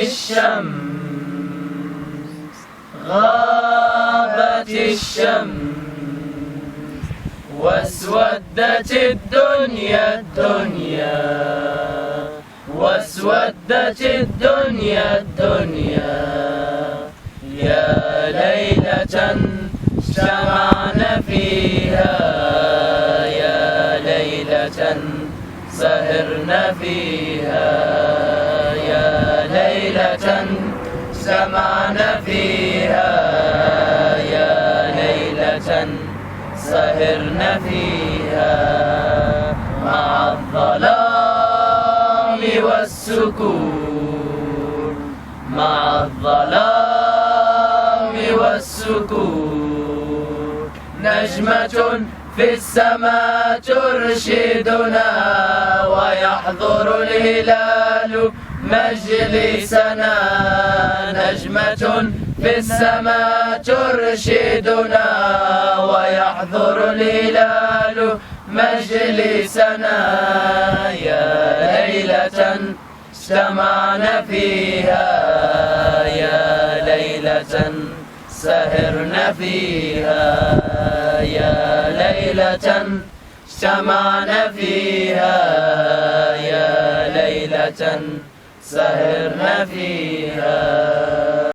الشمس غابت الشمس واسودت الدنيا واسودت الدنيا يا ليلة اجتمعنا فيها يا ليلة سهرنا فيها يا ليلة اجتمعنا فيها يا ليلة سهرنا فيها مع الظلام والسكون مع الظلام والسكون نجمة في السماء ترشدنا ويحضر الهلال مجلسنا نجمة في السماء ترشدنا ويحضر الهلال مجلسنا يا ليلة اجتمعنا فيها يا ليلة سهرنا فيها يا ليلة اجتمعنا فيها يا ليلة سهرنا فيها.